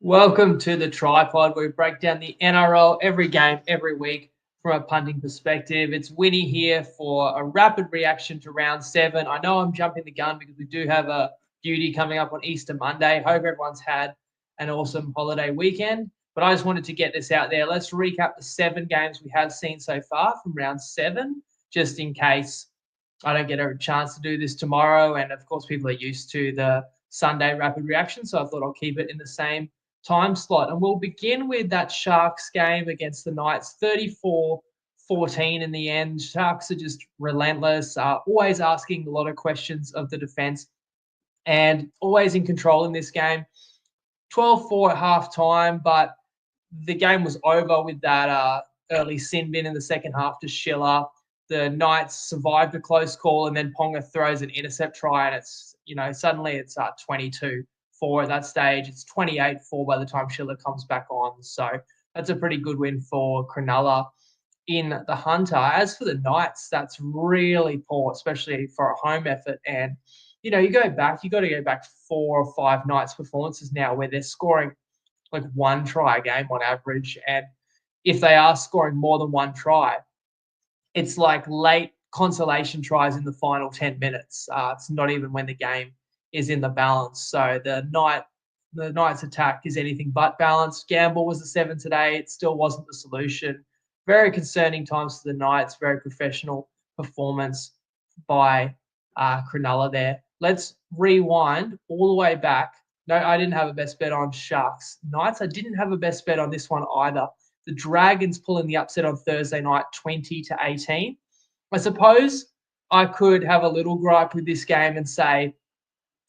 Welcome to the TryPod, where we break down the NRL every game, every week from a punting perspective. It's Winnie here for a rapid reaction to round 7. I know I'm jumping the gun because we do have a beauty coming up on Easter Monday. Hope everyone's had an awesome holiday weekend. But I just wanted to get this out there. Let's recap the 7 games we have seen so far from round 7, just in case I don't get a chance to do this tomorrow. And of course, people are used to the Sunday rapid reaction. So I thought I'll keep it in the same time slot. And we'll begin with that Sharks game against the Knights, 34-14 in the end. Sharks are just relentless, always asking a lot of questions of the defense and always in control in this game. 12-4 at half time, but the game was over with that early sin bin in the second half to Schiller. The Knights survived a close call, and then Ponga throws an intercept try, and it's, suddenly it's 22-4 at that stage. It's 28-4 by the time Schiller comes back on. So that's a pretty good win for Cronulla in the Hunter. As for the Knights, that's really poor, especially for a home effort. And, you got to go back 4 or 5 Knights performances now where they're scoring like 1 try a game on average. And if they are scoring more than 1 try, it's like late consolation tries in the final 10 minutes. It's not even when the game is in the balance. So the Knights attack is anything but balanced. Gamble was the 7 today. It still wasn't the solution. Very concerning times for the Knights. Very professional performance by Cronulla there. Let's rewind all the way back. No, I didn't have a best bet on Sharks. Knights, I didn't have a best bet on this one either. The Dragons pulling the upset on Thursday night, 20-18. I suppose I could have a little gripe with this game and say,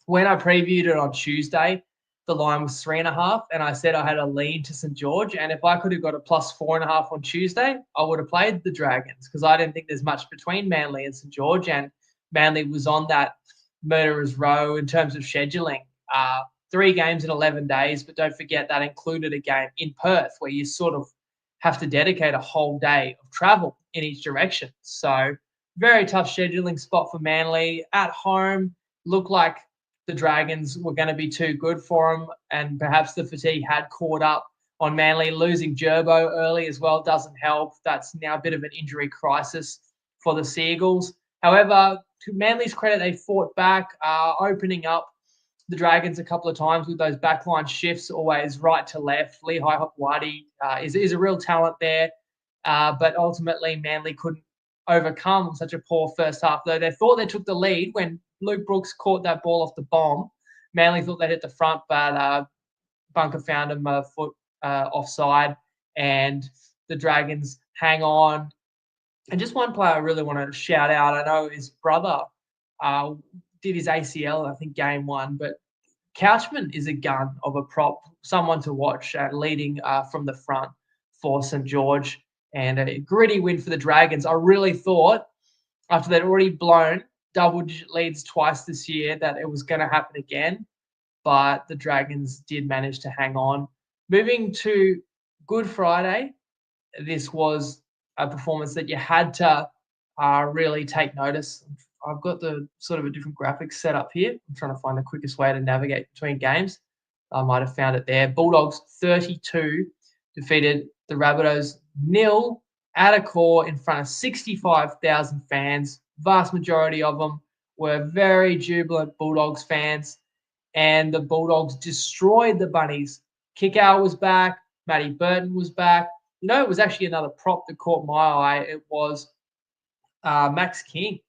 when I previewed it on Tuesday, the line was 3.5, and I said I had a lean to St. George. And if I could have got a plus 4.5 on Tuesday, I would have played the Dragons because I didn't think there's much between Manly and St. George. And Manly was on that murderer's row in terms of scheduling. 3 games in 11 days, but don't forget that included a game in Perth where you sort of have to dedicate a whole day of travel in each direction. So very tough scheduling spot for Manly. At home, looked like the Dragons were going to be too good for them, and perhaps the fatigue had caught up on Manly. Losing Gerbo early as well doesn't help. That's now a bit of an injury crisis for the Seagulls. However, to Manly's credit, they fought back, opening up the Dragons a couple of times with those backline shifts, always right to left. Lehigh Hopewadi is a real talent there, but ultimately Manly couldn't overcome such a poor first half, though they thought they took the lead when Luke Brooks caught that ball off the bomb. Manly thought they'd hit the front, but Bunker found him a foot offside, and the Dragons hang on. And just one player I really want to shout out. I know his brother did his ACL, I think, game 1, but Couchman is a gun of a prop, someone to watch, leading from the front for St. George, and a gritty win for the Dragons. I really thought, after they'd already blown double-digit leads twice this year, that it was going to happen again, but the Dragons did manage to hang on. Moving to Good Friday, this was a performance that you had to really take notice. I've got the sort of a different graphics set up here. I'm trying to find the quickest way to navigate between games. I might have found it there. Bulldogs 32 defeated the Rabbitohs 0 at a core in front of 65,000 fans. Vast majority of them were very jubilant Bulldogs fans, and the Bulldogs destroyed the Bunnies. Kickout was back. Matty Burton was back. It was actually another prop that caught my eye. It was Max King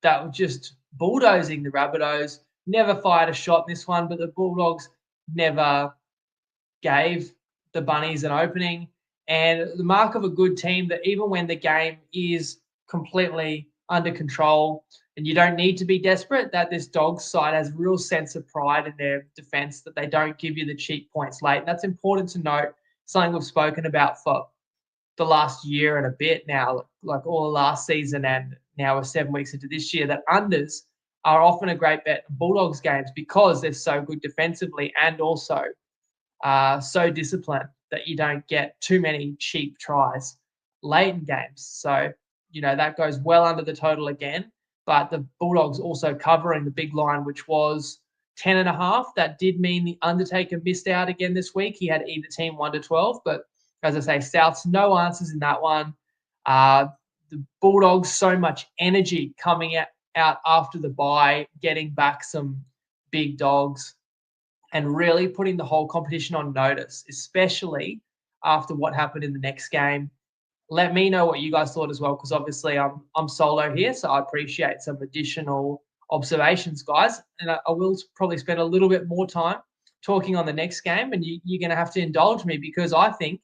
that was just bulldozing the Rabbitohs. Never fired a shot in this one, but the Bulldogs never gave the Bunnies an opening. And the mark of a good team, that even when the game is completely under control and you don't need to be desperate, that this Dogs side has a real sense of pride in their defense, that they don't give you the cheap points late. And that's important to note, something we've spoken about for the last year and a bit now, like all the last season, and now we're 7 weeks into this year, that unders are often a great bet in Bulldogs games because they're so good defensively and also so disciplined that you don't get too many cheap tries late in games. So, that goes well under the total again. But the Bulldogs also covering the big line, which was 10.5. That did mean the Undertaker missed out again this week. He had either team 1 to 12, but as I say, South's no answers in that one. The Bulldogs, so much energy coming out after the bye, getting back some big dogs and really putting the whole competition on notice, especially after what happened in the next game. Let me know what you guys thought as well, because obviously I'm solo here, so I appreciate some additional observations, guys. And I will probably spend a little bit more time talking on the next game, and you're going to have to indulge me because I think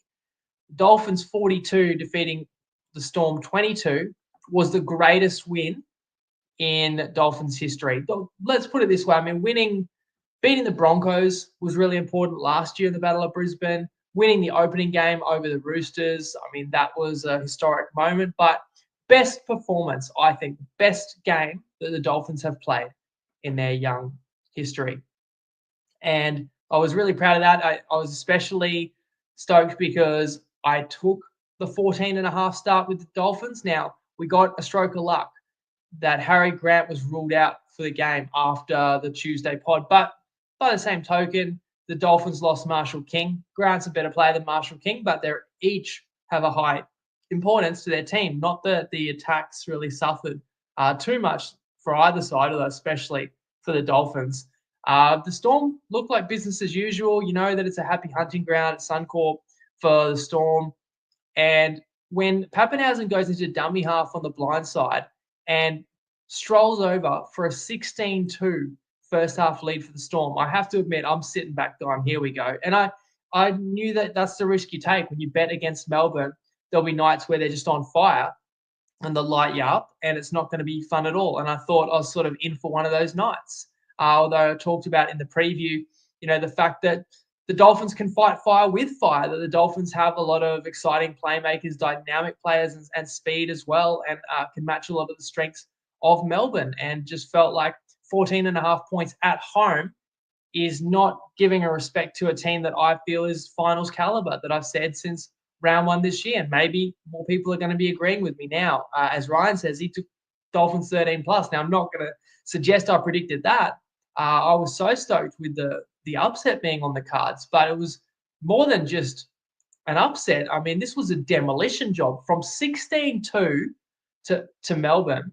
Dolphins 42 defeating the Storm 22 was the greatest win in Dolphins history. Let's put it this way. I mean, beating the Broncos was really important last year in the Battle of Brisbane. Winning the opening game over the Roosters, I mean, that was a historic moment. But best performance, I think, best game that the Dolphins have played in their young history. And I was really proud of that. I was especially stoked because I took the 14.5 start with the Dolphins. Now, we got a stroke of luck that Harry Grant was ruled out for the game after the Tuesday pod. But by the same token, the Dolphins lost Marshall King. Grant's a better player than Marshall King, but they each have a high importance to their team. Not that the attacks really suffered too much for either side, although especially for the Dolphins. The Storm looked like business as usual. You know that it's a happy hunting ground at Suncorp for the Storm. And when Pappenhausen goes into dummy half on the blind side and strolls over for a 16-2 first half lead for the Storm, I have to admit I'm sitting back going, here we go. And I knew that that's the risk you take when you bet against Melbourne. There'll be nights where they're just on fire and they'll light you up and it's not going to be fun at all. And I thought I was sort of in for one of those nights. Although I talked about in the preview, the fact that the Dolphins can fight fire with fire, that the Dolphins have a lot of exciting playmakers, dynamic players and speed as well, and can match a lot of the strengths of Melbourne, and just felt like 14.5 points at home is not giving a respect to a team that I feel is finals caliber, that I've said since round one this year. And maybe more people are going to be agreeing with me now. As Ryan says, he took Dolphins 13 plus. Now, I'm not going to suggest I predicted that. I was so stoked with the upset being on the cards, but it was more than just an upset. I mean, this was a demolition job from 16-2 to Melbourne.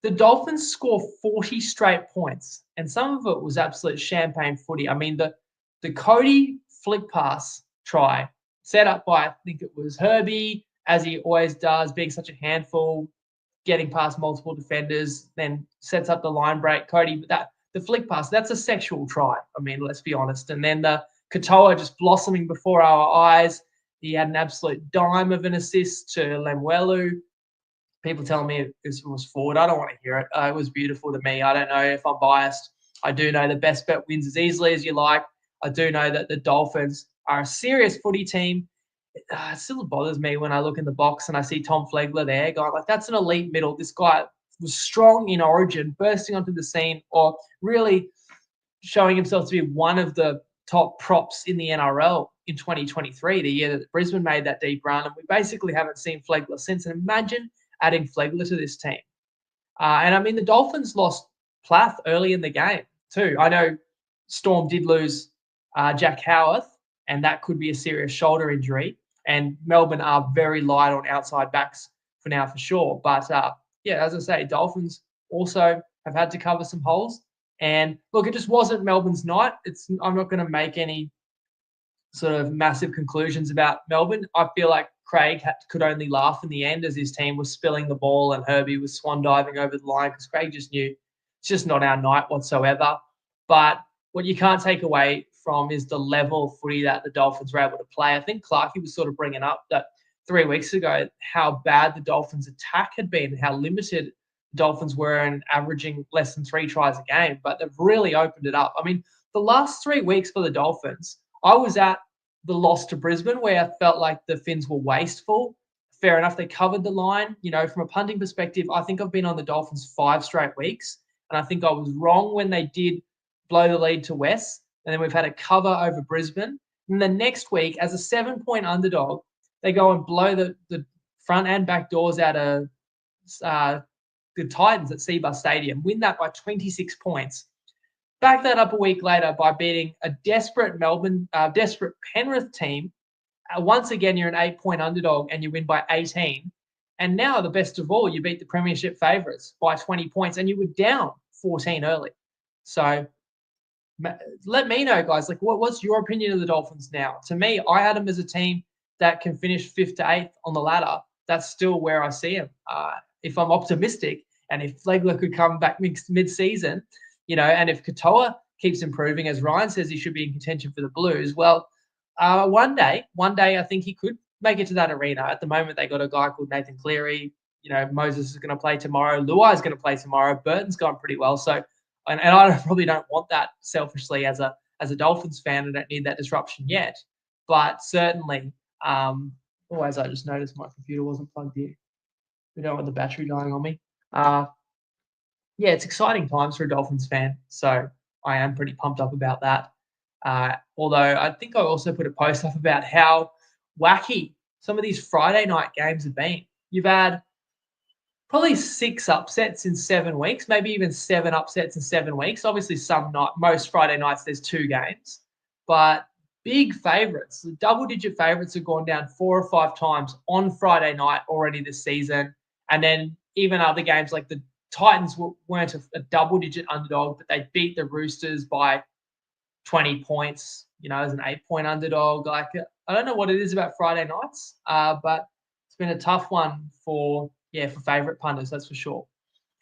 The Dolphins score 40 straight points, and some of it was absolute champagne footy. I mean, the Cody flick pass try set up by, I think it was Herbie, as he always does, being such a handful, getting past multiple defenders, then sets up the line break. Cody, the flick pass, that's a sexual try. I mean, let's be honest. And then the Katoa just blossoming before our eyes. He had an absolute dime of an assist to Lemuelu. People tell me it was forward. I don't want to hear it. It was beautiful to me. I don't know if I'm biased. I do know the best bet wins as easily as you like. I do know that the Dolphins are a serious footy team. It still bothers me when I look in the box and I see Tom Flegler there going, like, that's an elite middle. This guy was strong in Origin, bursting onto the scene, or really showing himself to be one of the top props in the NRL in 2023, the year that Brisbane made that deep run. And we basically haven't seen Flegler since. And imagine adding Flegler to this team. And I mean, the Dolphins lost Plath early in the game too. I know Storm did lose Jack Howarth, and that could be a serious shoulder injury. And Melbourne are very light on outside backs for now, for sure. But as I say, Dolphins also have had to cover some holes. And look, it just wasn't Melbourne's night. I'm not going to make any sort of massive conclusions about Melbourne. I feel like Craig could only laugh in the end as his team was spilling the ball and Herbie was swan diving over the line, because Craig just knew it's just not our night whatsoever. But what you can't take away from is the level of footy that the Dolphins were able to play. I think Clarkey was sort of bringing up that 3 weeks ago how bad the Dolphins' attack had been and how limited the Dolphins were in averaging less than 3 tries a game. But they've really opened it up. I mean, the last 3 weeks for the Dolphins, I was at the loss to Brisbane where I felt like the Finns were wasteful. Fair enough, they covered the line. From a punting perspective, I think I've been on the Dolphins 5 straight weeks. And I think I was wrong when they did blow the lead to West. And then we've had a cover over Brisbane. And the next week, as a 7-point underdog, they go and blow the front and back doors out of the Titans at Seabus Stadium, win that by 26 points. Back that up a week later by beating a desperate desperate Penrith team. Once again, you're an 8-point underdog and you win by 18. And now, the best of all, you beat the premiership favourites by 20 points and you were down 14 early. So let me know, guys, like what's your opinion of the Dolphins now? To me, I had them as a team that can finish 5th to 8th on the ladder. That's still where I see them. If I'm optimistic and if Flegler could come back mid-season, and if Katoa keeps improving, as Ryan says he should be in contention for the Blues, well, one day, I think he could make it to that arena. At the moment, they got a guy called Nathan Cleary. Moses is going to play tomorrow. Luai is going to play tomorrow. Burton's gone pretty well. So, and I probably don't want that selfishly as a Dolphins fan. I don't need that disruption yet. But certainly, as I just noticed, my computer wasn't plugged in. We don't want the battery dying on me. Yeah, it's exciting times for a Dolphins fan. So I am pretty pumped up about that. Although I think I also put a post up about how wacky some of these Friday night games have been. You've had probably 6 upsets in 7 weeks, maybe even 7 upsets in 7 weeks. Obviously, most Friday nights there's 2 games, but big favourites. The double-digit favourites have gone down 4 or 5 times on Friday night already this season, and then even other games like the Titans weren't a double-digit underdog, but they beat the Roosters by 20 points, as an 8-point underdog. Like, I don't know what it is about Friday nights, but it's been a tough one for favourite punters, that's for sure.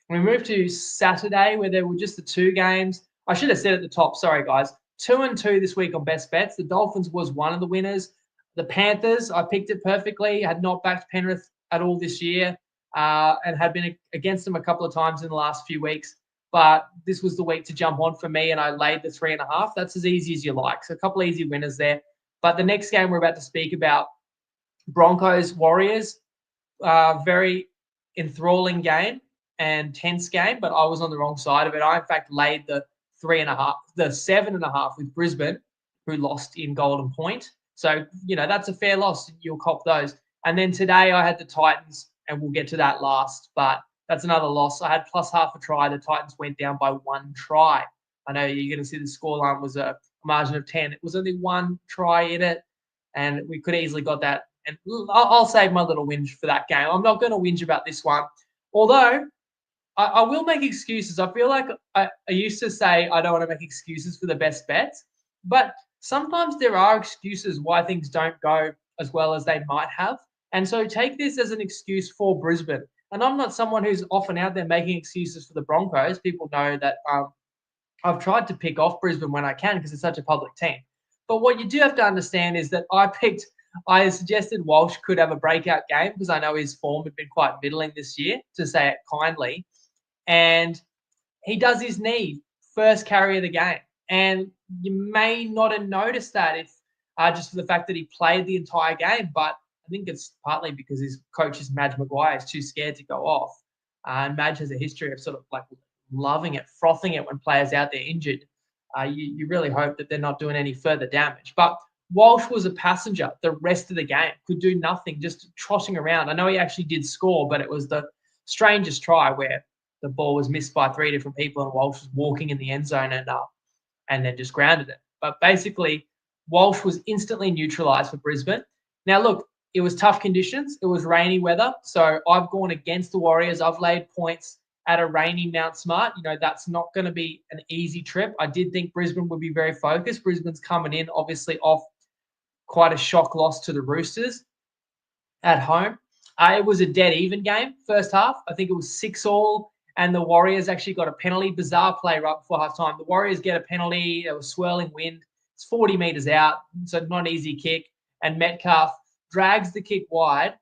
We move to Saturday, where there were just the 2 games. I should have said at the top, sorry, guys. 2-2 this week on best bets. The Dolphins was one of the winners. The Panthers, I picked it perfectly, had not backed Penrith at all this year, and had been against them a couple of times in the last few weeks. But this was the week to jump on for me, and I laid the 3.5. That's as easy as you like. So a couple of easy winners there. But the next game we're about to speak about, Broncos Warriors, very enthralling game and tense game, but I was on the wrong side of it. I, in fact, laid the 3.5, the 7.5 with Brisbane, who lost in Golden Point. So, that's a fair loss. You'll cop those. And then today I had the Titans, and we'll get to that last, but that's another loss. I had plus half a try. The Titans went down by 1 try. I know you're going to see the scoreline was a margin of 10. It was only 1 try in it, and we could have easily got that. And I'll save my little whinge for that game. I'm not going to whinge about this one, although I will make excuses. I feel like I used to say I don't want to make excuses for the best bets, but sometimes there are excuses why things don't go as well as they might have. And so take this as an excuse for Brisbane. And I'm not someone who's often out there making excuses for the Broncos. People know that I've tried to pick off Brisbane when I can because it's such a public team. But what you do have to understand is that I suggested Walsh could have a breakout game because I know his form had been quite middling this year, to say it kindly. And he does his knee first carry of the game. And you may not have noticed that if just for the fact that he played the entire game. But I think it's partly because his coach is Madge Maguire. Is too scared to go off. And Madge has a history of sort of like loving it, frothing it when players out there injured. You really hope that they're not doing any further damage. But Walsh was a passenger the rest of the game, could do nothing, just trotting around. I know he actually did score, but it was the strangest try where the ball was missed by 3 different people and Walsh was walking in the end zone and then just grounded it. But basically, Walsh was instantly neutralised for Brisbane. Now, look, it was tough conditions. It was rainy weather. So I've gone against the Warriors. I've laid points at a rainy Mount Smart. That's not going to be an easy trip. I did think Brisbane would be very focused. Brisbane's coming in, obviously, off quite a shock loss to the Roosters at home. It was a dead even game, first half. I think it was 6-6, and the Warriors actually got a penalty. Bizarre play right before halftime. The Warriors get a penalty. It was swirling wind. It's 40 metres out, so not an easy kick. And Metcalf drags the kick wide.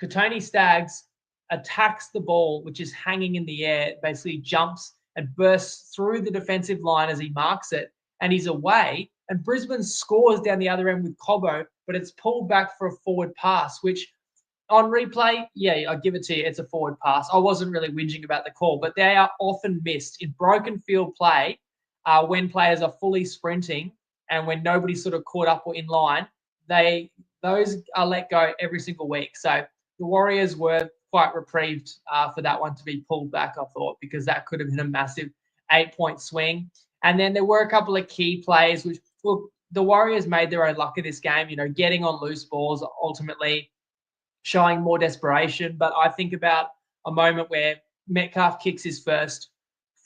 Katoni Staggs attacks the ball, which is hanging in the air, basically jumps and bursts through the defensive line as he marks it, and he's away. And Brisbane scores down the other end with Cobbo, but it's pulled back for a forward pass, which on replay, yeah, I give it to you. It's a forward pass. I wasn't really whinging about the call, but they are often missed in broken field play when players are fully sprinting and when nobody's sort of caught up or in line. Those are let go every single week. So the Warriors were quite reprieved for that one to be pulled back, I thought, because that could have been a massive 8-point swing. And then there were a couple of key plays, which, look, the Warriors made their own luck of this game, getting on loose balls, ultimately showing more desperation. But I think about a moment where Metcalf kicks his first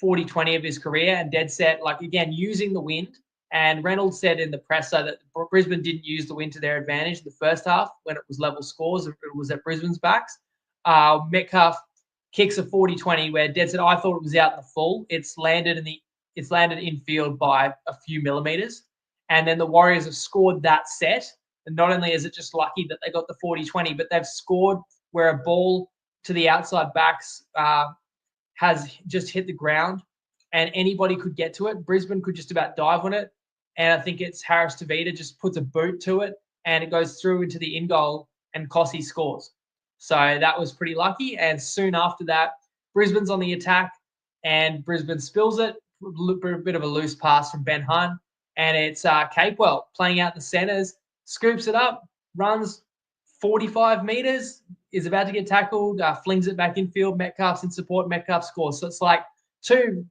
40-20 of his career and dead set, like, again, using the wind. And Reynolds said in the presser that Brisbane didn't use the wind to their advantage in the first half when it was level scores. It was at Brisbane's backs. Metcalf kicks a 40-20 where dead set, I thought it was out in the full. It's landed infield by a few millimeters. And then the Warriors have scored that set. And not only is it just lucky that they got the 40-20, but they've scored where a ball to the outside backs has just hit the ground and anybody could get to it. Brisbane could just about dive on it. And I think it's Harris Tavita just puts a boot to it and it goes through into the in goal and Kossi scores. So that was pretty lucky. And soon after that, Brisbane's on the attack and Brisbane spills it. A bit of a loose pass from Ben Hunt. And it's Capewell playing out in the centres, scoops it up, runs 45 meters, is about to get tackled, flings it back infield. Metcalf's in support. Metcalf scores. So it's like two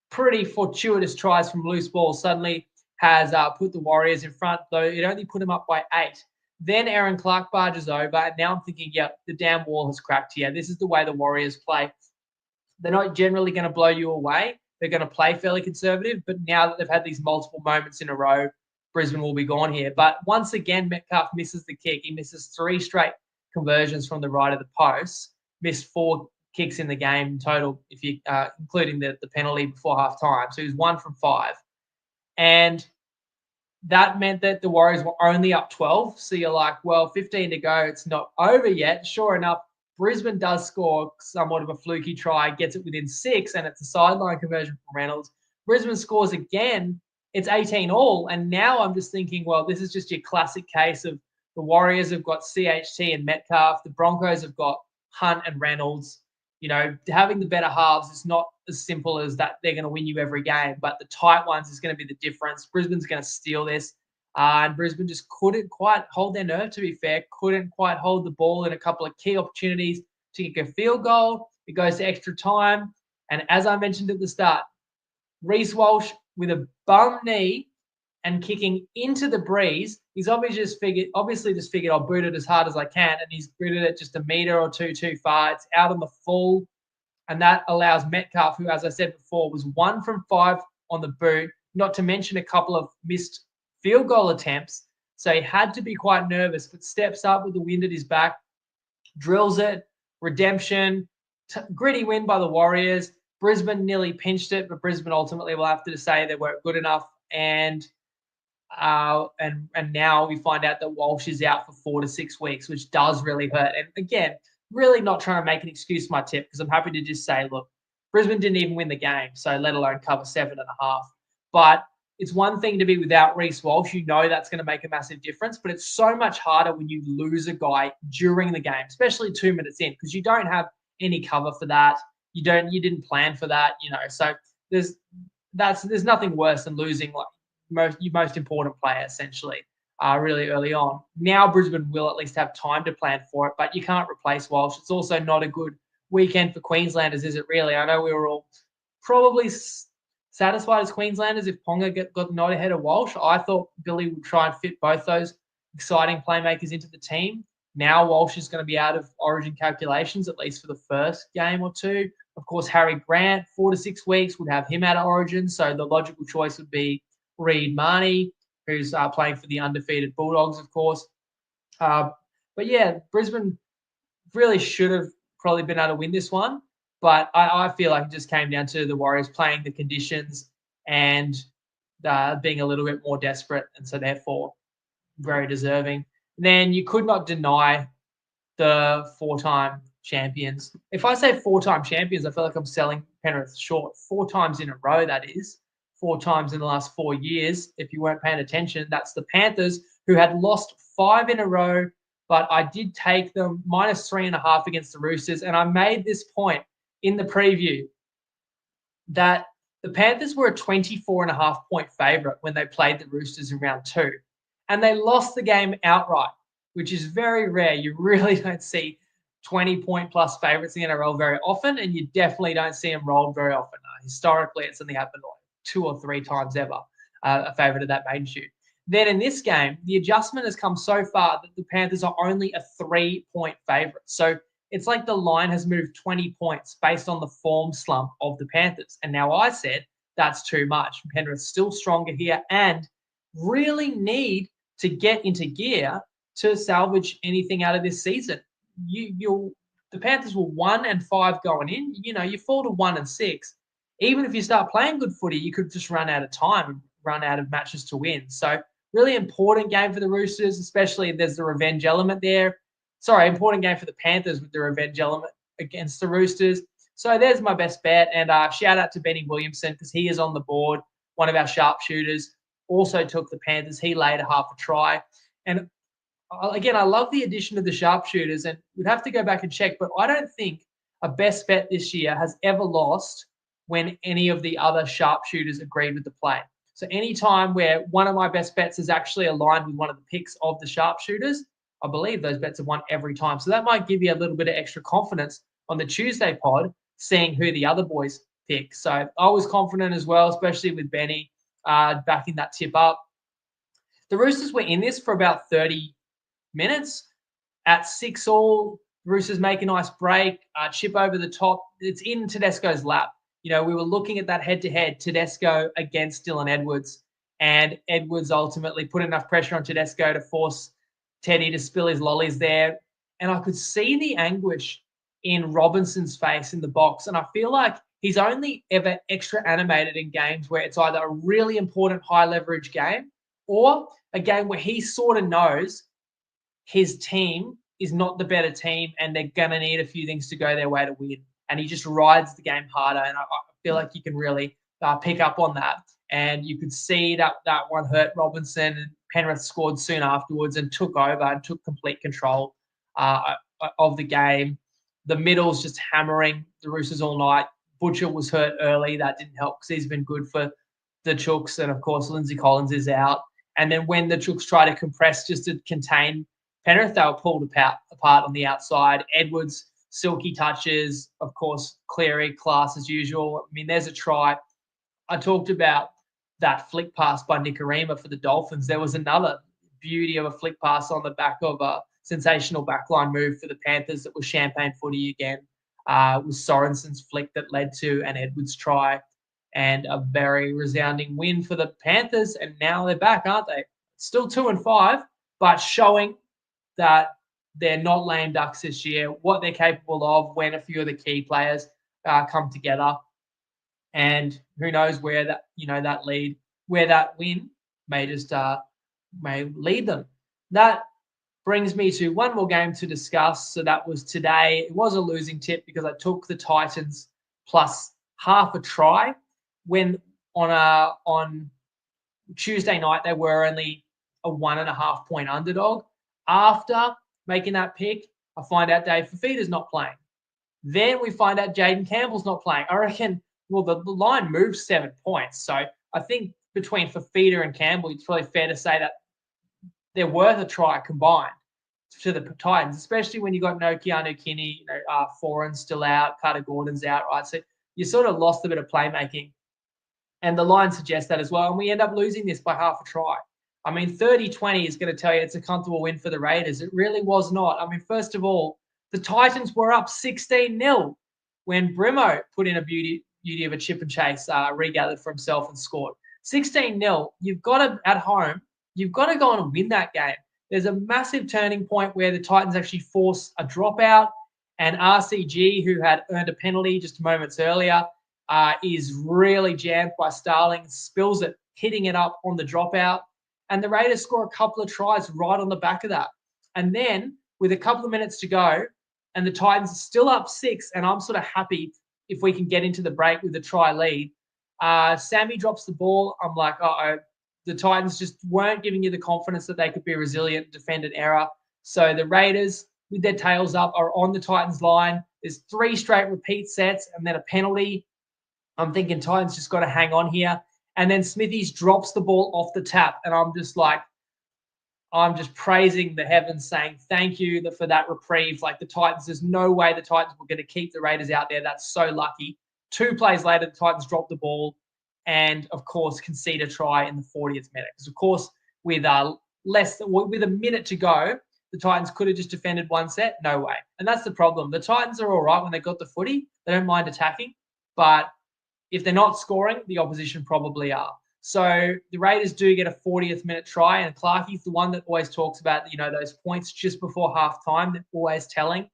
pretty fortuitous tries from loose balls suddenly has put the Warriors in front, though it only put them up by 8. Then Aaron Clark barges over, and now I'm thinking, the damn wall has cracked here. This is the way the Warriors play. They're not generally going to blow you away. They're going to play fairly conservative, but now that they've had these multiple moments in a row, Brisbane will be gone here. But once again, Metcalf misses the kick. He misses 3 straight conversions from the right of the post, missed 4 kicks in the game total, if you including the penalty before half time. So he was 1 from 5. And that meant that the Warriors were only up 12. So you're like, well, 15 to go. It's not over yet. Sure enough, Brisbane does score somewhat of a fluky try, gets it within 6, and it's a sideline conversion from Reynolds. Brisbane scores again. It's 18 all. And now I'm just thinking, well, this is just your classic case of the Warriors have got CHT and Metcalf. The Broncos have got Hunt and Reynolds. Having the better halves is not as simple as that they're going to win you every game, but the tight ones is going to be the difference. Brisbane's going to steal this. And Brisbane just couldn't quite hold their nerve, to be fair, couldn't quite hold the ball in a couple of key opportunities to kick a field goal. It goes to extra time. And as I mentioned at the start, Reece Walsh with a bum knee and kicking into the breeze, he's obviously just figured I'll boot it as hard as I can, and he's booted it just a metre or two too far. It's out on the full, and that allows Metcalf, who, as I said before, was 1 from 5 on the boot, not to mention a couple of missed field goal attempts. So he had to be quite nervous, but steps up with the wind at his back, drills it, redemption, gritty win by the Warriors. Brisbane nearly pinched it, but Brisbane ultimately will have to say they weren't good enough. And now we find out that Walsh is out for 4 to 6 weeks, which does really hurt. And again, really not trying to make an excuse for my tip, because I'm happy to just say, look, Brisbane didn't even win the game, so let alone cover 7.5. But it's one thing to be without Reece Walsh. That's going to make a massive difference, but it's so much harder when you lose a guy during the game, especially 2 minutes in, because you don't have any cover for that. You didn't plan for that, So there's nothing worse than losing your most important player, essentially, really early on. Now Brisbane will at least have time to plan for it, but you can't replace Walsh. It's also not a good weekend for Queenslanders, is it really? I know we were all probably satisfied as Queenslanders if Ponga got the nod ahead of Walsh. I thought Billy would try and fit both those exciting playmakers into the team. Now Walsh is going to be out of Origin calculations, at least for the first game or two. Of course, Harry Grant, 4 to 6 weeks, would have him out of Origin. So the logical choice would be Reid Marnie, who's playing for the undefeated Bulldogs, of course. But yeah, Brisbane really should have probably been able to win this one. But I feel like it just came down to the Warriors playing the conditions and being a little bit more desperate, and so therefore very deserving. And then you could not deny the 4-time champions. If I say 4-time champions, I feel like I'm selling Penrith short. 4 times in a row, that is. 4 times in the last 4 years. If you weren't paying attention, that's the Panthers, who had lost 5 in a row, but I did take them -3.5 against the Roosters. And I made this point in the preview that the Panthers were a 24.5-point favourite when they played the Roosters in round 2. And they lost the game outright, which is very rare. You really don't see 20-point plus favourites in the NRL very often, and you definitely don't see them rolled very often. Historically, it's only happened like 2 or 3 times ever, a favourite of that magnitude. Then in this game, the adjustment has come so far that the Panthers are only a 3-point favourite. So it's like the line has moved 20 points based on the form slump of the Panthers. And now I said that's too much. Penrith's still stronger here and really need to get into gear to salvage anything out of this season. The Panthers were 1-5 going in. You fall to 1-6. Even if you start playing good footy, you could just run out of time and run out of matches to win. So really important game for the Roosters, especially if there's the revenge element there. Sorry, important game for the Panthers with the revenge element against the Roosters. So there's my best bet. And shout out to Benny Williamson because he is on the board, one of our sharpshooters. Also took the Panthers. He laid a half a try. And again, I love the addition of the sharpshooters, and we'd have to go back and check, but I don't think a best bet this year has ever lost when any of the other sharpshooters agreed with the play. So any time where one of my best bets is actually aligned with one of the picks of the sharpshooters, I believe those bets have won every time. So that might give you a little bit of extra confidence on the Tuesday pod, seeing who the other boys pick. So I was confident as well, especially with Benny backing that tip up. The Roosters were in this for about 30 minutes. At 6-all, Roosters make a nice break, chip over the top. It's in Tedesco's lap. We were looking at that head-to-head, Tedesco against Dylan Edwards, and Edwards ultimately put enough pressure on Tedesco to force Teddy to spill his lollies there. And I could see the anguish in Robinson's face in the box, and I feel like he's only ever extra animated in games where it's either a really important high-leverage game or a game where he sort of knows his team is not the better team and they're going to need a few things to go their way to win. And he just rides the game harder. And I feel like you can really pick up on that. And you could see that one hurt Robinson, and Penrith scored soon afterwards and took over and took complete control of the game. The middle's just hammering the Roosters all night. Butcher was hurt early. That didn't help because he's been good for the Chooks. And, of course, Lindsay Collins is out. And then when the Chooks try to compress just to contain Penrith, they were pulled apart on the outside. Edwards, silky touches, of course, Cleary, class as usual. I mean, there's a try. I talked about that flick pass by Nikorima for the Dolphins. There was another beauty of a flick pass on the back of a sensational backline move for the Panthers that was champagne footy again. It was Sorensen's flick that led to an Edwards try and a very resounding win for the Panthers. And now they're back, aren't they? Still 2-5, but showing that they're not lame ducks this year, what they're capable of when a few of the key players come together. And who knows where that win may just may lead them. That brings me to one more game to discuss. So that was today. It was a losing tip because I took the Titans plus half a try when on Tuesday night they were only a 1.5 point underdog. After making that pick, I find out Dave Fafita's not playing. Then we find out Jaden Campbell's not playing. I reckon, well, the line moves 7 points. So I think between Fafita and Campbell, it's probably fair to say that they're worth a try combined to the Titans, especially when you got Nokianu Kinney, Foran's still out, Carter Gordon's out, right? So you sort of lost a bit of playmaking. And the line suggests that as well. And we end up losing this by half a try. I mean, 30-20 is going to tell you it's a comfortable win for the Raiders. It really was not. I mean, first of all, the Titans were up 16-0 when Brimo put in a beauty of a chip and chase, regathered for himself and scored. 16-0, you've got to, at home, you've got to go on and win that game. There's a massive turning point where the Titans actually force a dropout, and RCG, who had earned a penalty just moments earlier, is really jammed by Starling, spills it, hitting it up on the dropout. And the Raiders score a couple of tries right on the back of that. And then with a couple of minutes to go, and the Titans are still up 6, and I'm sort of happy if we can get into the break with a try lead. Sammy drops the ball. I'm like, uh-oh. The Titans just weren't giving you the confidence that they could be resilient, defend an error. So the Raiders, with their tails up, are on the Titans line. There's 3 straight repeat sets and then a penalty. I'm thinking Titans just got to hang on here. And then Smithies drops the ball off the tap. And I'm just praising the heavens, saying thank you for that reprieve. Like the Titans, there's no way the Titans were going to keep the Raiders out there. That's so lucky. 2 plays later, the Titans dropped the ball and, of course, concede a try in the 40th minute. Because, of course, with with a minute to go, the Titans could have just defended one set. No way. And that's the problem. The Titans are all right when they got the footy. They don't mind attacking. But if they're not scoring, the opposition probably are. So the Raiders do get a 40th minute try, and Clarkey's the one that always talks about, those points just before halftime. They're always telling.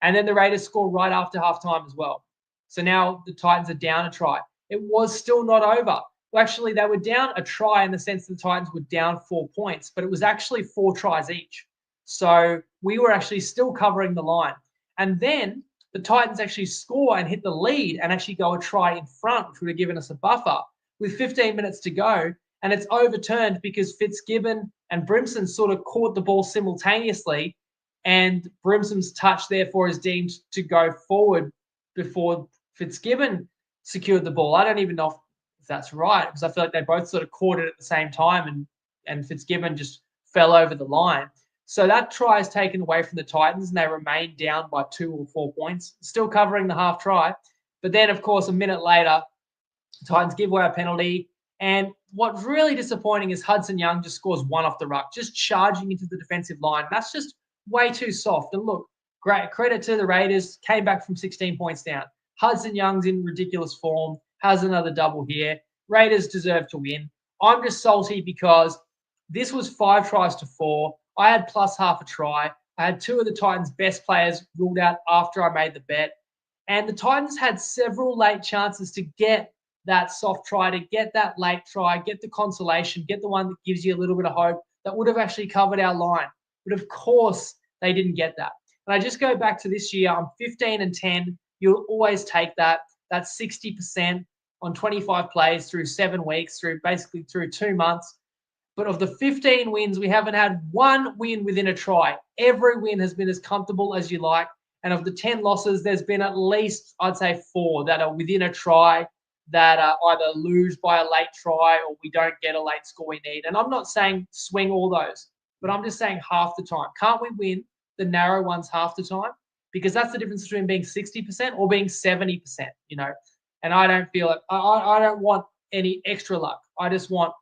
And then the Raiders score right after halftime as well. So now the Titans are down a try. It was still not over. Well, actually, they were down a try in the sense that the Titans were down 4 points, but it was actually 4 tries each. So we were actually still covering the line. And then the Titans actually score and hit the lead and actually go a try in front, which would have given us a buffer with 15 minutes to go. And it's overturned because Fitzgibbon and Brimson sort of caught the ball simultaneously, and Brimson's touch therefore is deemed to go forward before Fitzgibbon secured the ball. I don't even know if that's right, because I feel like they both sort of caught it at the same time, and Fitzgibbon just fell over the line. So that try is taken away from the Titans, and they remain down by 2 or 4 points, still covering the half try. But then, of course, a minute later, the Titans give away a penalty. And what's really disappointing is Hudson Young just scores one off the ruck, just charging into the defensive line. That's just way too soft. And look, great credit to the Raiders, came back from 16 points down. Hudson Young's in ridiculous form, has another double here. Raiders deserve to win. I'm just salty because this was 5 tries to 4. I had plus half a try. I had 2 of the Titans' best players ruled out after I made the bet. And the Titans had several late chances to get that soft try, to get that late try, get the consolation, get the one that gives you a little bit of hope that would have actually covered our line. But of course, they didn't get that. And I just go back to this year. I'm 15-10. You'll always take that. That's 60% on 25 plays through 7 weeks, through 2 months. But of the 15 wins, we haven't had 1 win within a try. Every win has been as comfortable as you like. And of the 10 losses, there's been at least, I'd say, 4 that are within a try, that either lose by a late try or we don't get a late score we need. And I'm not saying swing all those, but I'm just saying half the time. Can't we win the narrow ones half the time? Because that's the difference between being 60% or being 70%, And I don't feel like I don't want any extra luck. I just want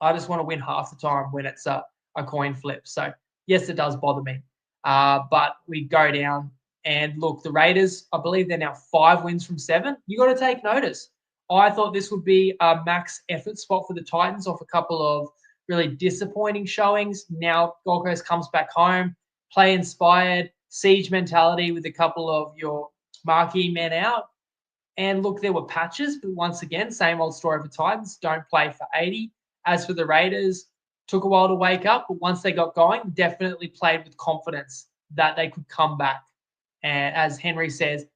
to win half the time when it's a coin flip. So yes, it does bother me. But we go down. And look, the Raiders, I believe they're now 5 wins from 7. You got to take notice. I thought this would be a max effort spot for the Titans off a couple of really disappointing showings. Now Gold Coast comes back home, play inspired, siege mentality with a couple of your marquee men out. And look, there were patches, but once again, same old story for Titans. Don't play for 80. As for the Raiders, took a while to wake up, but once they got going, definitely played with confidence that they could come back. And as Henry says,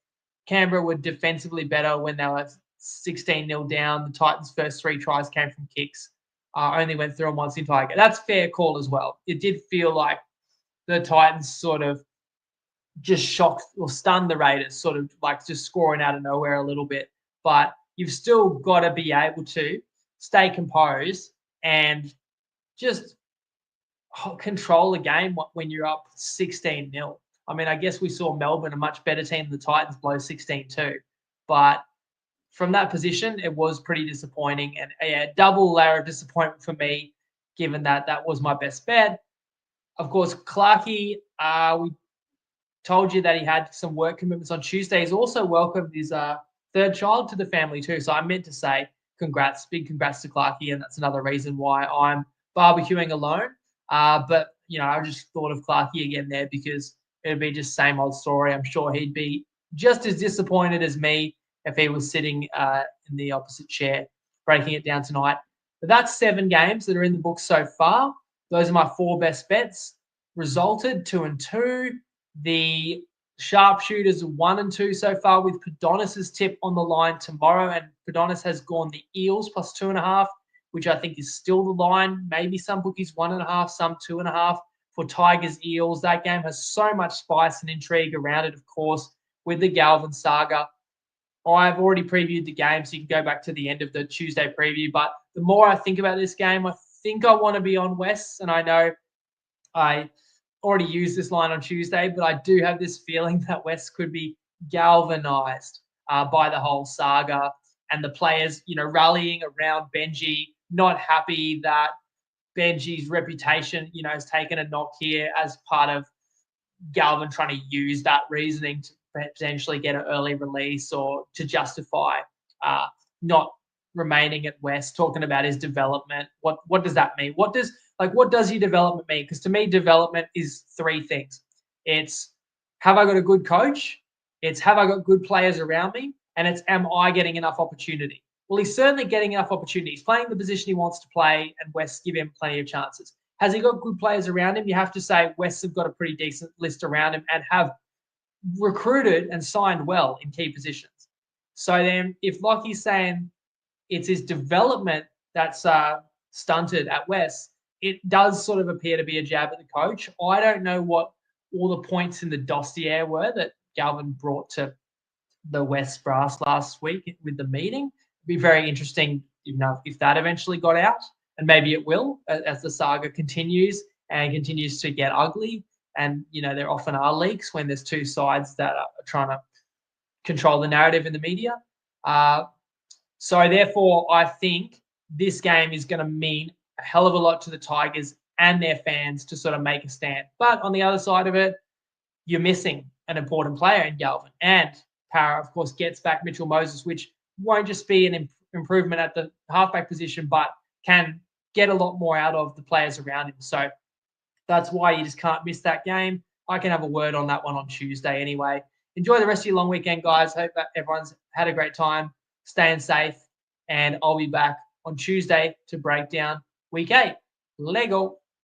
Canberra were defensively better when they were 16-0 down. The Titans' first 3 tries came from kicks. Only went through them once in Tiger. That's fair call as well. It did feel like the Titans sort of just shocked or stunned the Raiders, sort of like just scoring out of nowhere a little bit. But you've still got to be able to stay composed and just control the game when you're up 16-0. I mean, I guess we saw Melbourne, a much better team than the Titans, blow 16-2. But from that position, it was pretty disappointing. And a double layer of disappointment for me, given that that was my best bet. Of course, Clarkey, we told you that he had some work commitments on Tuesday. He's also welcomed his 3rd child to the family too. So I meant to say congrats, big congrats to Clarkey. And that's another reason why I'm barbecuing alone. But, I just thought of Clarkey again there because it'd be just same old story. I'm sure he'd be just as disappointed as me if he was sitting in the opposite chair, breaking it down tonight. But that's 7 games that are in the book so far. Those are my 4 best bets. Resulted 2-2. The sharpshooters are 1-2 so far, with Padonis's tip on the line tomorrow. And Padonis has gone the Eels plus 2.5, which I think is still the line. Maybe some bookies 1.5, some 2.5. For Tigers Eels, that game has so much spice and intrigue around it, of course, with the Galvin saga. I've already previewed the game, so you can go back to the end of the Tuesday preview. But the more I think about this game, I think I want to be on West. And I know I already used this line on Tuesday, but I do have this feeling that West could be galvanized. by the whole saga, and the players, rallying around Benji, not happy that Benji's reputation, has taken a knock here as part of Galvin trying to use that reasoning to potentially get an early release or to justify not remaining at West, talking about his development. What does that mean? What does your development mean? Because to me, development is three things. It's, have I got a good coach? It's, have I got good players around me? And it's, am I getting enough opportunity? Well, he's certainly getting enough opportunity. He's playing the position he wants to play, and West give him plenty of chances. Has he got good players around him? You have to say West have got a pretty decent list around him and have recruited and signed well in key positions. So then if Lockie's saying it's his development that's stunted at West, it does sort of appear to be a jab at the coach. I don't know what all the points in the dossier were that Galvin brought to the West brass last week with the meeting. It'd be very interesting, if that eventually got out, and maybe it will as the saga continues and continues to get ugly. And, there often are leaks when there's two sides that are trying to control the narrative in the media. So therefore, I think this game is going to mean a hell of a lot to the Tigers and their fans to sort of make a stand. But on the other side of it, you're missing an important player in Galvin. And Para, of course, gets back Mitchell Moses, which won't just be an improvement at the halfback position, but can get a lot more out of the players around him. So that's why you just can't miss that game. I can have a word on that one on Tuesday anyway. Enjoy the rest of your long weekend, guys. Hope that everyone's had a great time, staying safe, and I'll be back on Tuesday to break down week 8. Lego.